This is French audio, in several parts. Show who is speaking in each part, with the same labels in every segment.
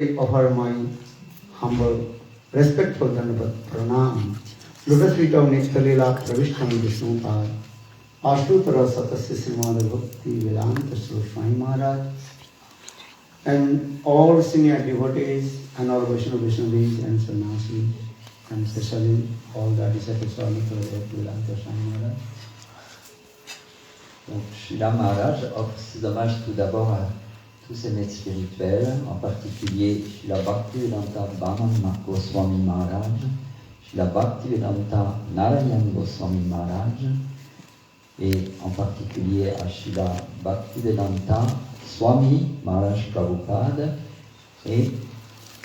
Speaker 1: offer my humble, respectful Dandavat Pranam. Lotus feet of Nitkalila Pravishtam Vishnu Pad. Ashtutara Satasya Srimad Bhakti Vedanta Swami Maharaj. And all senior devotees and all Vaishnava Vaishnavis and Sannyasi, and especially all the disciples of Bhakti Vedanta Swami Maharaj.
Speaker 2: Donc, Srila Maharaj offre ses hommages tout d'abord à tous ses maîtres spirituels, en particulier Srila Bhaktivedanta Bhaman Goswami Maharaj, Srila Bhaktivedanta Narayan Goswami Maharaj, et en particulier à Srila Bhaktivedanta Swami Maharaj Prabhupada, et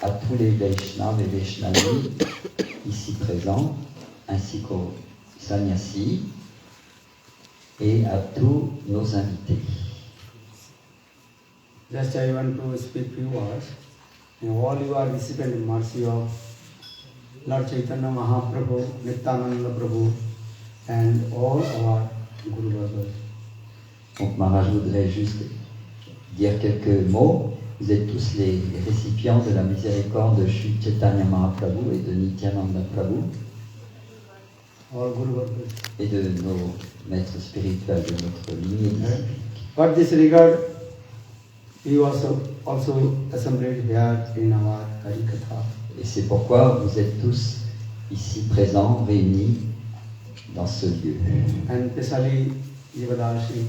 Speaker 2: à tous les Vaishnavas et Vaishnavis ici présents, ainsi qu'aux Sannyasi, et à tous nos invités.
Speaker 1: Just I want to speak few words. And all you are recipient in mercy of Lord Chaitanya Mahaprabhu, Nityananda Prabhu, and all our Guru Brothers.
Speaker 2: Donc Maharaj voudrait juste dire quelques mots. Vous êtes tous les récipients de la miséricorde de Shri Chaitanya Mahaprabhu et de Nityananda Prabhu,
Speaker 1: All Guru Brothers.
Speaker 2: et de nos maîtres spirituels de notre lignée disciplique.
Speaker 1: For this regard, we also assembled here in our Harikatha.
Speaker 2: Et c'est pourquoi vous êtes tous ici présents, réunis dans ce lieu.
Speaker 1: And especially Jivadashi,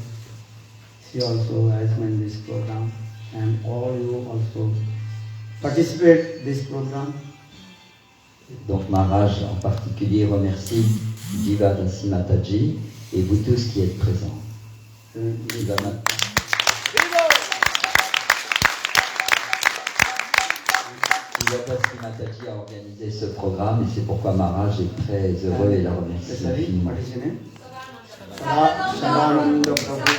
Speaker 1: she also has made this program, and all you also participate this program.
Speaker 2: Donc Maharaj en particulier remercie Jivadasi Mataji et vous tous qui êtes présents. Jivadasi Mataji a organisé ce programme et c'est pourquoi Maharaj est très heureux et la remercie
Speaker 1: Especially,
Speaker 2: infiniment.
Speaker 1: what is your name? Sadananda Prabhu.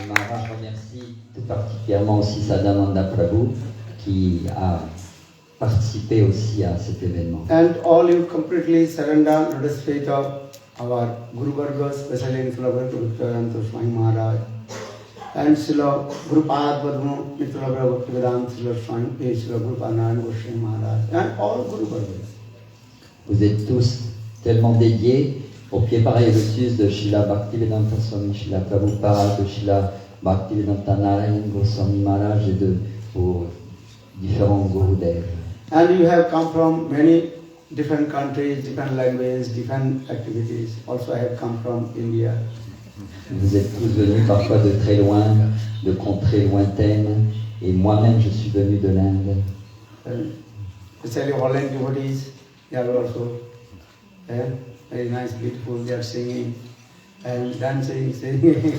Speaker 2: Et Maharaj remercie tout particulièrement aussi Sadananda Prabhu qui a participé aussi à cet événement.
Speaker 1: And all you completely surrender to the faith of our Guru Vargas, especially in Srila Bhaktivedanta Swami Maharaj, and Srila Gurupad Padma, Srila Bhaktivedanta Srila Swami, Srila Gurupad Narayan Goswami Maharaj, and all Guru Vargas.
Speaker 2: Vous êtes tous tellement dédiés au pied pareil et lotus de Srila Bhaktivedanta Swami, Srila Prabhupada, de Srila Bhaktivedanta Narayan Goswami Maharaj et de vos différents Gurudevs.
Speaker 1: And you have come from many different countries, different languages, different activities. Also I have come from India.
Speaker 2: Vous êtes tous venus parfois de très loin, de contrées lointaines, et moi-même je suis venu de l'Inde.
Speaker 1: And especially Holland devotees, they are also very nice, beautiful, they are singing and dancing, singing.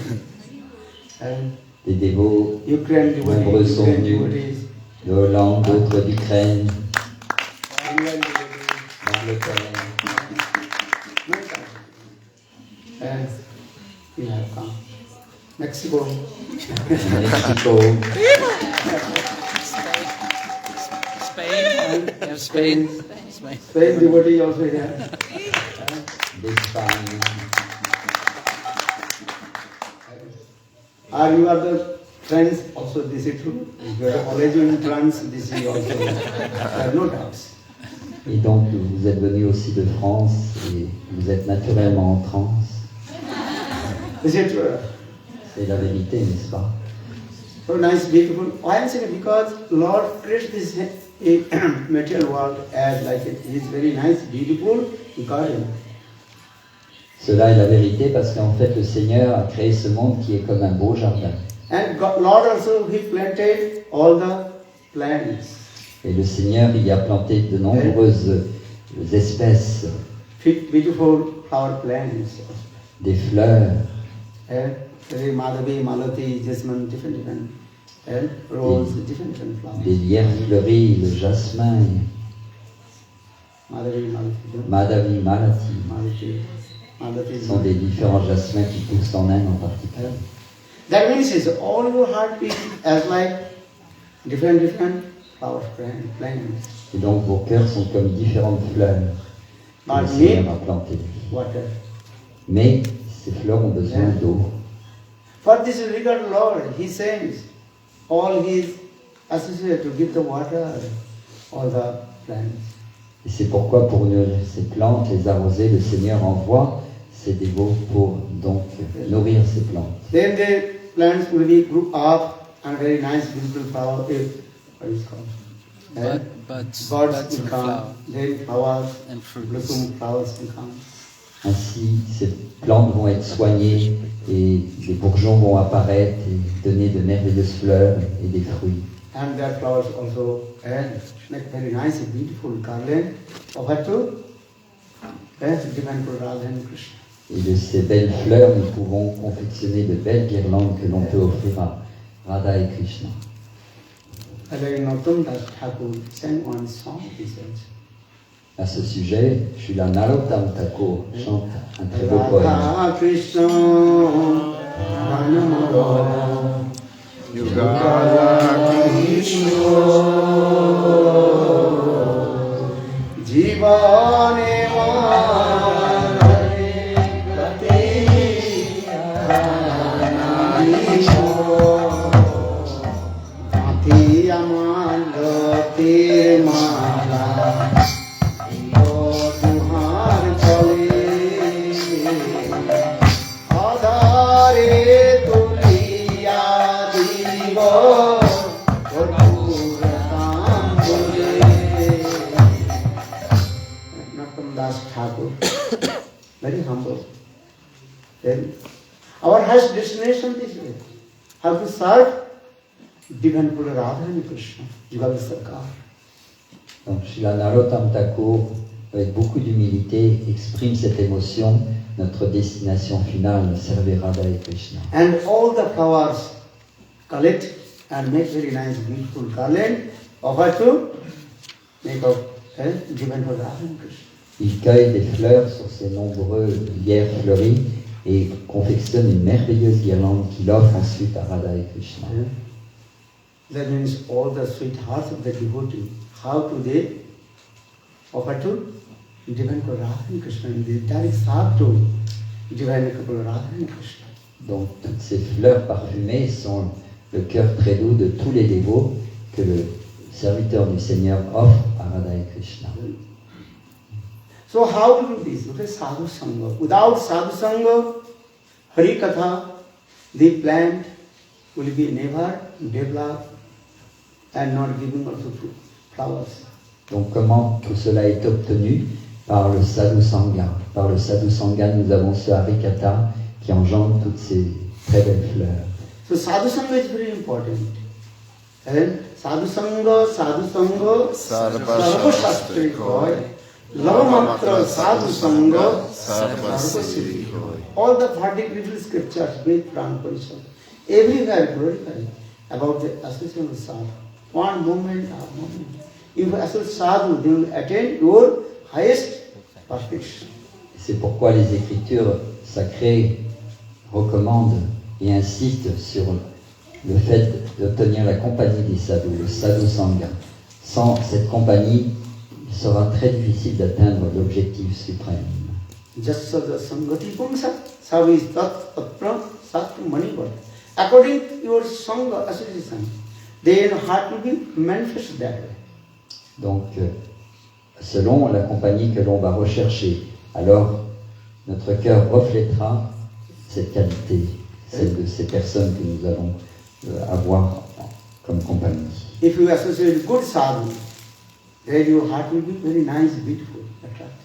Speaker 1: And
Speaker 2: Des dévots
Speaker 1: Ukraine
Speaker 2: nombreux
Speaker 1: devotees,
Speaker 2: sont
Speaker 1: Ukraine
Speaker 2: venus
Speaker 1: devotees,
Speaker 2: de Hollande, d'autres d'Ukraine,
Speaker 1: England devotees,
Speaker 2: d'Angleterre.
Speaker 1: many countries. And we have come. Mexico,
Speaker 2: Mexico,
Speaker 1: Spain devotee also here.
Speaker 2: d'Espagne.
Speaker 1: You are the friends also, this is true. If you are always in France, this is also, there are no doubts.
Speaker 2: Et donc vous êtes venus aussi de France et vous êtes naturellement en transe.
Speaker 1: Is it true?
Speaker 2: C'est la vérité, n'est-ce pas?
Speaker 1: So nice, beautiful. Why I'm saying because Lord created this material world as like it is very nice, beautiful garden.
Speaker 2: Cela est la vérité parce qu'en fait le Seigneur a créé ce monde qui est comme un beau jardin.
Speaker 1: And God, Lord also He planted all the plants,
Speaker 2: Et le Seigneur y a planté de nombreuses espèces,
Speaker 1: beautiful flower plants,
Speaker 2: des fleurs,
Speaker 1: and very Madhavi, Malati, Jasmine, different, and rose, different flowers.
Speaker 2: des lierres fleuries, le jasmin,
Speaker 1: Madhavi, Malati,
Speaker 2: Madhavi, Malati.
Speaker 1: Malati.
Speaker 2: Ce sont des différents jasmins qui poussent en Inde en particulier.
Speaker 1: That means is all your heart is as like different flower plants.
Speaker 2: Et donc vos cœurs sont comme différentes fleurs que le
Speaker 1: But
Speaker 2: Seigneur
Speaker 1: need
Speaker 2: a plantées.
Speaker 1: water.
Speaker 2: Mais ces fleurs ont besoin d'eau.
Speaker 1: For this regard, Lord, He sends all His associates to give the water, all the plants.
Speaker 2: Et c'est pourquoi pour nourrir ces plantes, les arroser, le Seigneur envoie ses dévots pour donc nourrir ces plantes.
Speaker 1: Then the plants will be grouped up and very nice, beautiful flower. What is it called?
Speaker 3: Buds
Speaker 1: Birds
Speaker 3: and
Speaker 1: will come.
Speaker 3: flower
Speaker 1: Then flowers,
Speaker 3: and fruits.
Speaker 1: blossom flowers will come.
Speaker 2: Ainsi, ces plantes vont être soignées et des bourgeons vont apparaître et donner de merveilleuses fleurs et des fruits.
Speaker 1: And that flowers also make very nice, beautiful garland offered to divine Lord Radha and Krishna.
Speaker 2: Et de ces belles fleurs, nous pouvons confectionner de belles guirlandes que l'on peut offrir à Radha et Krishna.
Speaker 1: Narottam Das Thakur sang one song, he says.
Speaker 2: À ce sujet, Srila Narottam Thakur chante un très beau poème.
Speaker 1: Radha Krishna Ranamara Yugala Krishna Jivane Manare Gati Anandisho Ati Amandati Mala Tuhar Chale Adhare Tuliya Divo Puratam Bole Narottam Das Thakur, very humble. Then our highest destination is way. How to serve divine Lord Radha and Krishna, Jiva Sarkar.
Speaker 2: Donc, Srila Narottam Thakur, avec beaucoup d'humilité, exprime cette émotion. Notre destination finale, servir Radha et Krishna.
Speaker 1: And all the flowers collect and make very nice, beautiful garland, offer to make of divine Lord Radha and Krishna.
Speaker 2: Il cueille des fleurs sur ses nombreux lierres fleuris et confectionne une merveilleuse guirlande qu'il offre ensuite à Radha et Krishna.
Speaker 1: That means all the sweethearts of the devotee, how do they offer to divine Lord Radha and Krishna? They direct serve to divine Lord Radha and Krishna.
Speaker 2: Donc toutes ces fleurs parfumées sont le cœur très doux de tous les dévots que le serviteur du Seigneur offre à Radha et Krishna.
Speaker 1: So how to do this? With a sadhu sangha. Without sadhu sangha, Hari Katha, the plant will be never developed and not giving also flowers.
Speaker 2: Donc comment tout cela est obtenu? Par le sadhu sangha. Par le sadhu sangha, nous avons ce harikatha qui engendre toutes ces très belles fleurs.
Speaker 1: So sadhu sangha is very important. And sadhu sangha, sarva shastri hoy, lavamatra sadhu sangha, sarva siddhi hoy. All the 40 beautiful scriptures, Ved, Purana, Upanishad, everywhere glorify about the association of sadhu. One moment. If you associate sadhu, they will attain your highest perfection.
Speaker 2: C'est pourquoi les Écritures sacrées recommandent et insistent sur le fait d'obtenir la compagnie des sadhus, le sadhu sangha. Sans cette compagnie, il sera très difficile d'atteindre l'objectif suprême.
Speaker 1: Just as the sangati pumsa, sadhu is tat tapra sattu manipur. According to your sangha association, then heart will be manifested that way.
Speaker 2: Donc, selon la compagnie que l'on va rechercher, alors notre cœur reflètera cette qualité, celle de ces personnes que nous allons avoir comme compagnie.
Speaker 1: If you associate good sadhu, then your heart will be very nice, beautiful, attractive.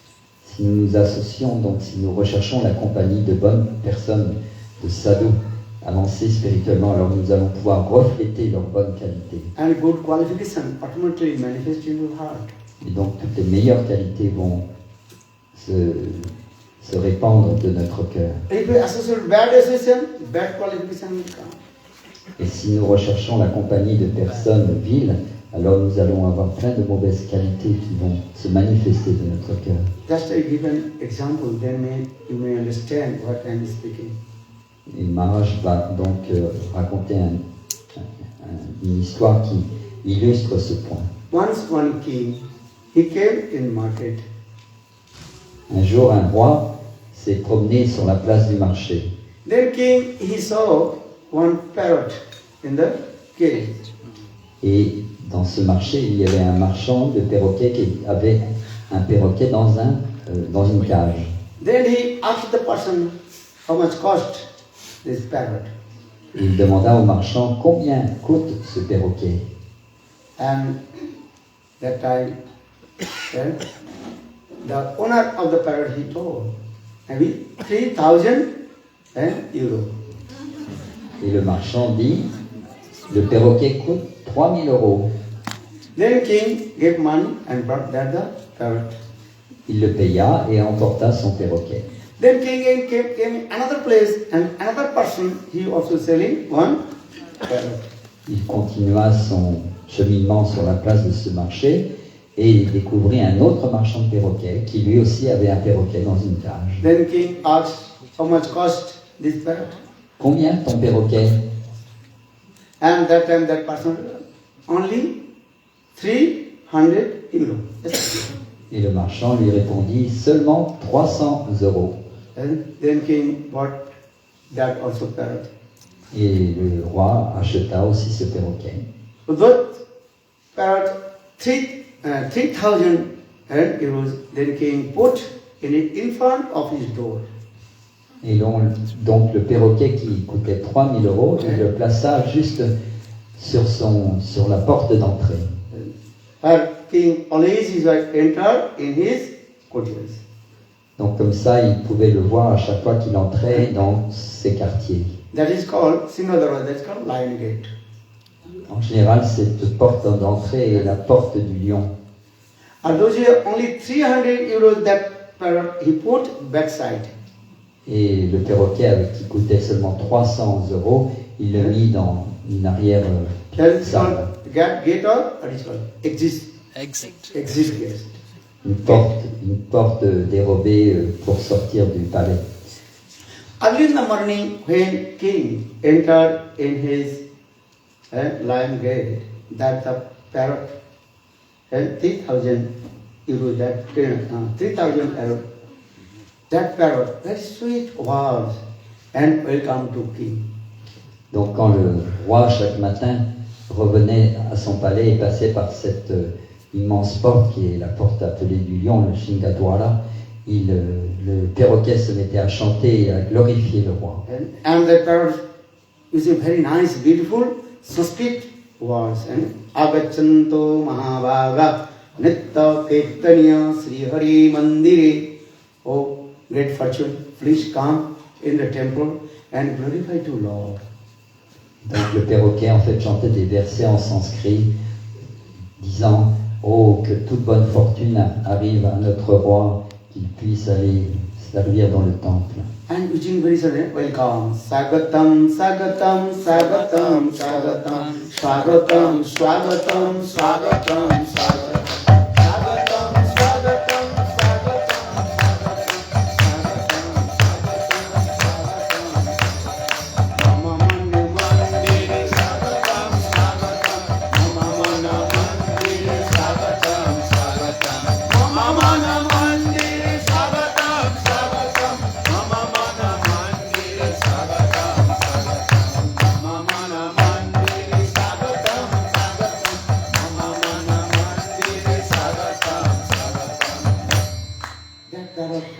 Speaker 2: Si nous nous associons, donc si nous recherchons la compagnie de bonnes personnes, de sadhus, avancés spirituellement, alors nous allons pouvoir refléter leur bonne qualité.
Speaker 1: And good qualification automatically manifest in your heart.
Speaker 2: Et donc toutes les meilleures qualités vont se répandre de notre cœur.
Speaker 1: If you associate bad association, bad qualification will come.
Speaker 2: Et si nous recherchons la compagnie de personnes viles, alors nous allons avoir plein de mauvaises qualités qui vont se manifester de notre cœur.
Speaker 1: Just I give an example, then you may understand what I am speaking.
Speaker 2: Et Maharaj va donc raconter une histoire qui illustre ce point.
Speaker 1: Once one king, he came in market.
Speaker 2: Un jour, un roi s'est promené sur la place du marché.
Speaker 1: Then king, he saw one parrot in the cage.
Speaker 2: Et dans ce marché, il y avait un marchand de perroquets qui avait un perroquet dans une cage.
Speaker 1: Then he asked the person how much cost this parrot.
Speaker 2: Et il demanda au marchand combien coûte ce perroquet.
Speaker 1: And that time, then the owner of the parrot, he told, maybe 3,000 euros.
Speaker 2: Et le marchand dit, le perroquet coûte 3000 euros.
Speaker 1: Then king gave money and brought that the parrot.
Speaker 2: Il le paya et emporta son perroquet.
Speaker 1: Then king came another place and another person, he also selling one parrot.
Speaker 2: Il continua son cheminement sur la place de ce marché et il découvrit un autre marchand de perroquets qui lui aussi avait un perroquet dans une cage.
Speaker 1: Then king asked, how much cost this parrot?
Speaker 2: Combien ton perroquet?
Speaker 1: And that time that person, only 300 euros. Yes.
Speaker 2: Et le marchand lui répondit seulement 300 euros.
Speaker 1: And then king bought that also parrot.
Speaker 2: Et le roi acheta aussi ce perroquet.
Speaker 1: So that parrot, 3,000 euros, then king put in front of his door.
Speaker 2: Et donc le perroquet qui coûtait 3000 euros, il le plaça juste sur la porte d'entrée.
Speaker 1: Her king always is enter in his courtiers.
Speaker 2: Donc comme ça, il pouvait le voir à chaque fois qu'il entrait dans ses quartiers.
Speaker 1: That is called Sinhadarwaja, that's called Lion Gate.
Speaker 2: En général, cette porte d'entrée est la porte du lion.
Speaker 1: Although only 300 euros that parrot he put backside.
Speaker 2: Et le perroquet qui coûtait seulement 300 euros, il le mit dans une arrière
Speaker 1: That is
Speaker 2: salle.
Speaker 1: called gate or what is called? Exit gate.
Speaker 2: Une porte dérobée pour sortir du palais.
Speaker 1: Early in the morning, when king entered in his lion gate, that the parrot had 3,000 euros, that 3,000 euros. That parrot, very sweet words, and welcome to king.
Speaker 2: Donc quand le roi chaque matin revenait à son palais et passait par cette immense porte qui est la porte appelée du lion, le Shingadwara, le perroquet se mettait à chanter et à glorifier le roi.
Speaker 1: And the parrot is a very nice, beautiful Sanskrit words. And Agachanto Mahabhaga Nitta Kirtaniya Sri Hari Mandire. Oh, great fortune, please come in the temple and glorify to Lord.
Speaker 2: Donc le perroquet en fait chantait des versets en sanskrit disant « Oh, que toute bonne fortune arrive à notre roi, qu'il puisse aller servir dans le temple. »
Speaker 1: And using very sudden, welcome. Sagatam, Sagatam, Sagatam, Sagatam, Swagatam, Swagatam, Swagatam, Swagatam.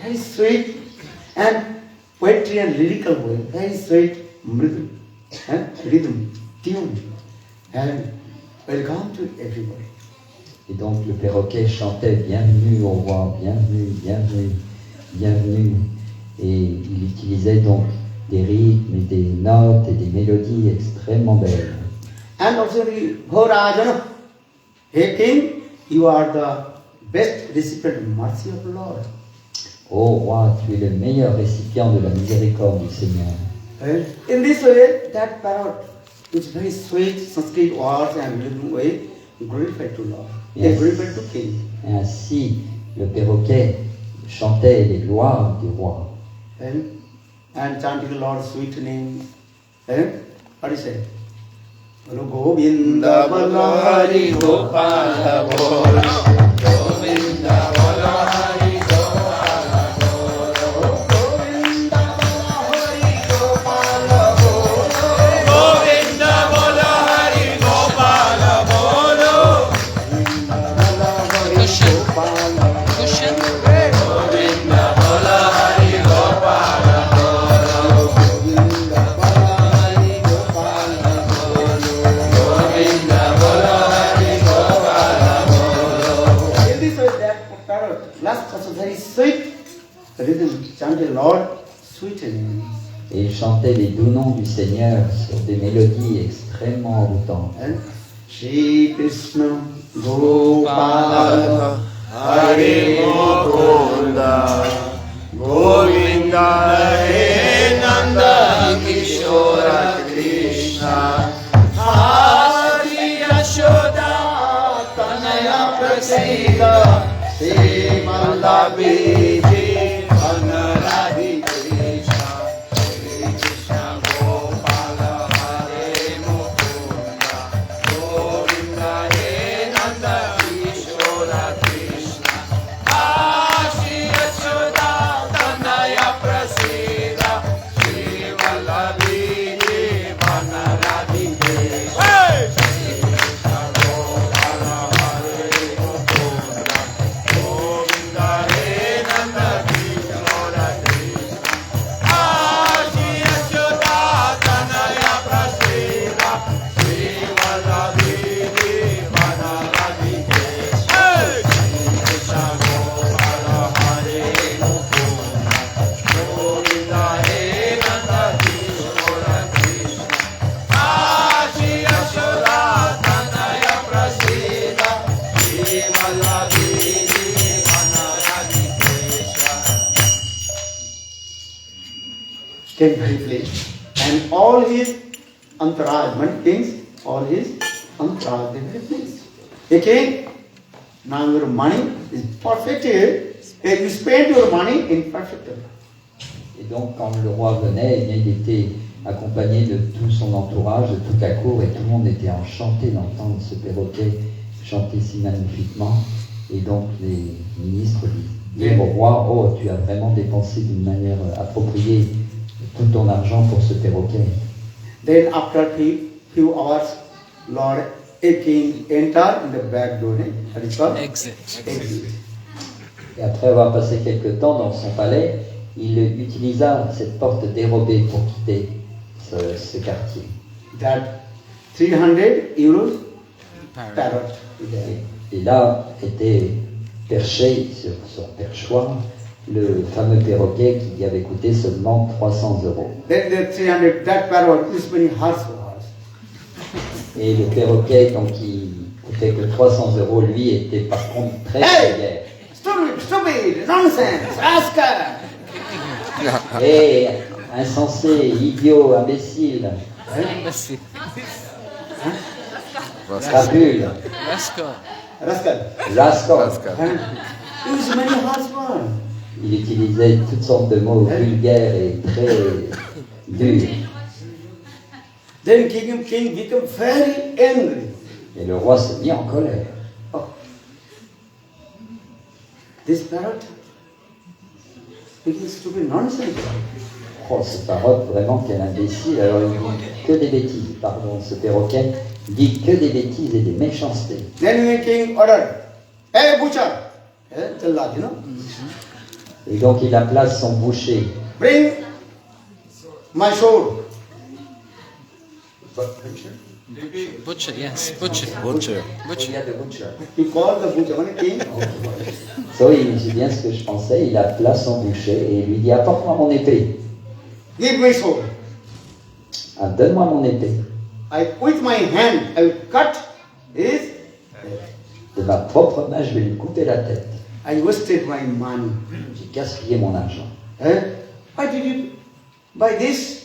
Speaker 1: Very sweet and poetry and lyrical way, very sweet rhythm, tune, and welcome to everybody.
Speaker 2: Et donc le perroquet chantait « Bienvenue au roi, bienvenue, bienvenue, bienvenue ». Et il utilisait donc des rythmes et des notes et des mélodies extrêmement belles.
Speaker 1: And also the Bhorajana, hey king, you are the best recipient of mercy of the Lord.
Speaker 2: Ô roi, tu es le meilleur récipient de la miséricorde du Seigneur.
Speaker 1: And in this way, that parrot, which is very sweet Sanskrit words and rhythm way, glorified to Lord. They
Speaker 2: Yes.
Speaker 1: glorified to king.
Speaker 2: Et ainsi, le perroquet chantait les gloires du roi.
Speaker 1: And chanting Lord's sweet name. What is it? Bolo Govinda Bala Hari Gopala Bolo Govinda Bala Hari Gopala Bolo Govinda Bala Hari Gopala Bolo rhythm, chanted Lord sweet name.
Speaker 2: Et il chantait les doux noms du Seigneur sur des mélodies extrêmement envoûtantes.
Speaker 1: Shri Krishna Gopala Hare Mukunda Govinda Hare Nanda Kishora Krishna Hari Yashoda Tanaya Prasida Sri Mallavi Anaradi Krishna Shri Krishna Gopala Hare Mukunda Govinda Hare Nanda Kishora Krishna Hari Yashoda Tanaya Prasida Shri Mallavi Anaradi Krishna came briefly, and all his entourage, many kings, all his entourage, they were pleased. They came, now your money is perfected, and you spend your money in perfect.
Speaker 2: Et donc, quand le roi venait, eh bien, il était accompagné de tout son entourage, de toute la cour, et tout le monde était enchanté d'entendre ce perroquet chanter si magnifiquement. Et donc, les ministres disaient au roi, « Oh, tu as vraiment dépensé d'une manière appropriée tout ton argent pour ce perroquet. »
Speaker 1: Then after few hours, Lord a king entered in the back door. That is called
Speaker 3: Exit.
Speaker 2: Et après avoir passé quelque temps dans son palais, il utilisa cette porte dérobée pour quitter ce quartier.
Speaker 1: That 300 euros parrot.
Speaker 2: Et là était perché sur son perchoir le fameux perroquet qui avait coûté seulement 300 euros.
Speaker 1: Then the 300, that parrot is very harsh.
Speaker 2: Et le perroquet, donc qui coûtait que 300 euros, lui était par contre très vulgaire.
Speaker 1: Stupid, nonsense, rascal.
Speaker 2: Et insensé, idiot, imbécile,
Speaker 3: Merci.
Speaker 2: crapule,
Speaker 1: Rascal.
Speaker 2: rascal.
Speaker 1: It was many harsh words.
Speaker 2: Il utilisait toutes sortes de mots vulgaires et très durs.
Speaker 1: Then king became very angry.
Speaker 2: Et le roi se mit en colère.
Speaker 1: Oh. This parrot speaking stupid nonsense.
Speaker 2: Oh, ce parrot, vraiment, quel imbécile. Alors, il dit que des bêtises, pardon, ce perroquet dit que des bêtises et des méchancetés.
Speaker 1: Then the king ordered, "Hey butcher, challa, you know,
Speaker 2: Et donc, il appela son boucher.
Speaker 1: bring my sword."
Speaker 3: Butcher, yes. Butcher.
Speaker 2: Il y a de butcher.
Speaker 1: He called the butcher, when king.
Speaker 2: So, c'est bien ce que je pensais. Il appela son boucher et il lui dit, apporte-moi mon épée.
Speaker 1: Give me sword.
Speaker 2: Ah, donne-moi mon épée.
Speaker 1: With my hand, I will cut his head.
Speaker 2: De ma propre main, je vais lui couper la tête.
Speaker 1: I wasted my money.
Speaker 2: J'ai gaspillé mon argent.
Speaker 1: Why did you buy this?